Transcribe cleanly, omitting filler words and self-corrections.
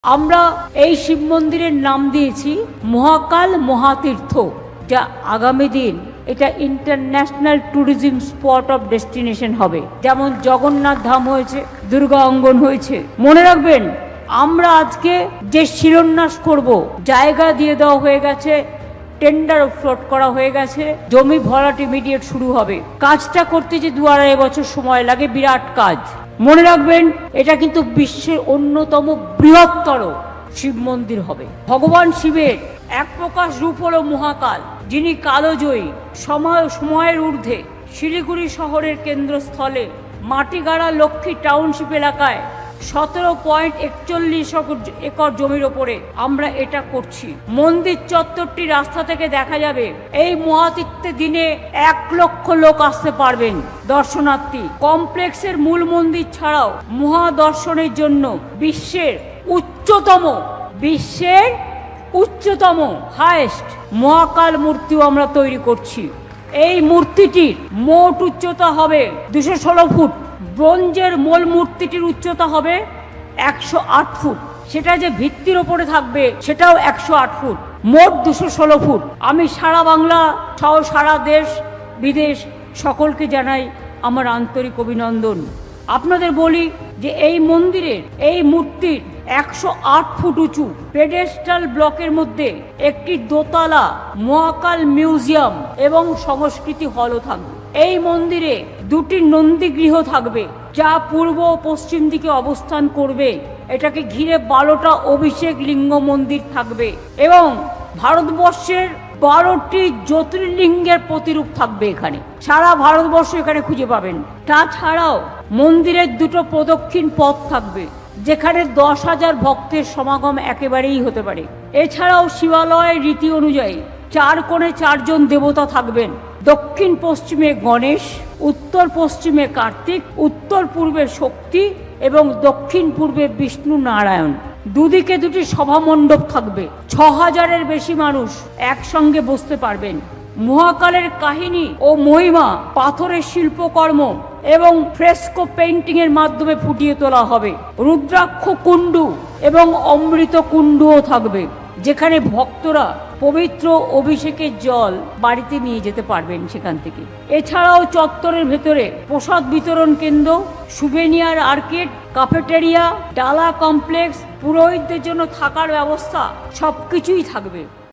আমরা এই শিব মন্দিরের নাম দিয়েছি মহাকাল মহাতীর্থ, যা আগামী দিন এটা international tourism spot of destination হবে। যেমন জগন্নাথ ধাম হয়েছে, দুর্গা অঙ্গন হয়েছে। মনে রাখবেন, আমরা আজকে যে শিলান্যাস করব, জায়গা দিয়ে দেওয়া হয়ে গেছে, টেন্ডার ফ্লোট করা হয়ে গেছে, জমি ভরাট ইমিডিয়েট শুরু হবে। কাজটা করতে যে 2-2.5 বছর সময় লাগে, বিরাট কাজ। মনে রাখবেন, এটা কিন্তু বিশ্বের অন্যতম বৃহত্তর শিব মন্দির হবে। ভগবান শিবের এক প্রকাশ রূপ হলো মহাকাল, যিনি কালজয়ী। সময়ের ঊর্ধ্বে শিলিগুড়ি শহরের কেন্দ্রস্থলে মাটিগাড়া লক্ষ্মী টাউনশিপ এলাকায় 17.41 একর জমির ওপরে আমরা এটা করছি। মন্দির চত্বরটি রাস্তা থেকে দেখা যাবে। এই মহাতীর্থে দিনে 1 লক্ষ লোক আসতে পারবেন দর্শনার্থী। কমপ্লেক্সের মূল মন্দির ছাড়াও মহাদর্শনের জন্য বিশ্বের উচ্চতম হাইয়েস্ট মহাকাল মূর্তিও আমরা তৈরি করছি। এই মূর্তিটির মোট উচ্চতা হবে 216 ফুট। ব্রোঞ্জের মূল মূর্তিটির উচ্চতা হবে 108 ফুট। সেটা যে ভিত্তির ওপরে থাকবে সেটাও 108 ফুট, মোট 216 ফুট। আমি সারা বাংলা সহ সারা দেশ বিদেশ সকলকে জানাই আমার আন্তরিক অভিনন্দন। আপনাদের বলি যে এই মন্দিরের এই মূর্তির 108 ফুট উঁচু পেডেস্টাল ব্লকের মধ্যে একটি দোতলা মহাকাল মিউজিয়াম এবং সংস্কৃতি হলও থাকবে। এই মন্দিরে 2টি নন্দীগৃহ থাকবে, যা পূর্ব ও পশ্চিম দিকে অবস্থান করবে। এটাকে ঘিরে 12টা অভিষেক লিঙ্গ মন্দির থাকবে এবং ভারতবর্ষের 12টি জ্যোতির্লিঙ্গের প্রতিরূপ থাকবে এখানে। সারা ভারতবর্ষ এখানে খুঁজে পাবেন। তাছাড়াও মন্দিরের 2টো প্রদক্ষিণ পথ থাকবে, যেখানে 10,000 ভক্তের সমাগম একেবারেই হতে পারে। এছাড়াও শিবালয়ের রীতি অনুযায়ী 4 কোণে 4 জন দেবতা থাকবেন। দক্ষিণ পশ্চিমে গণেশ, উত্তর পশ্চিমে কার্তিক, উত্তর পূর্বে শক্তি এবং দক্ষিণ পূর্বে বিষ্ণু নারায়ণ। দুদিকে 2টি সভা মণ্ডপ থাকবে। 6,000-এর বেশি মানুষ একসঙ্গে বসতে পারবেন। মহাকালের কাহিনী ও মহিমা পাথরের শিল্পকর্ম এবং ফ্রেস্কো পেইন্টিং এর মাধ্যমে ফুটিয়ে তোলা হবে। রুদ্রাক্ষ কুণ্ডু এবং অমৃত কুণ্ডুও থাকবে, যেখানে ভক্তরা পবিত্র অভিষেকের জল বাড়িতে নিয়ে যেতে পারবেন সেখান থেকে। এছাড়াও চত্বরের ভেতরে প্রসাদ বিতরণ কেন্দ্র, সুভেনিয়ার আর্কেড, ক্যাফেটেরিয়া, ডালা কমপ্লেক্স, পুরোহিতদের জন্য থাকার ব্যবস্থা সবকিছুই থাকবে।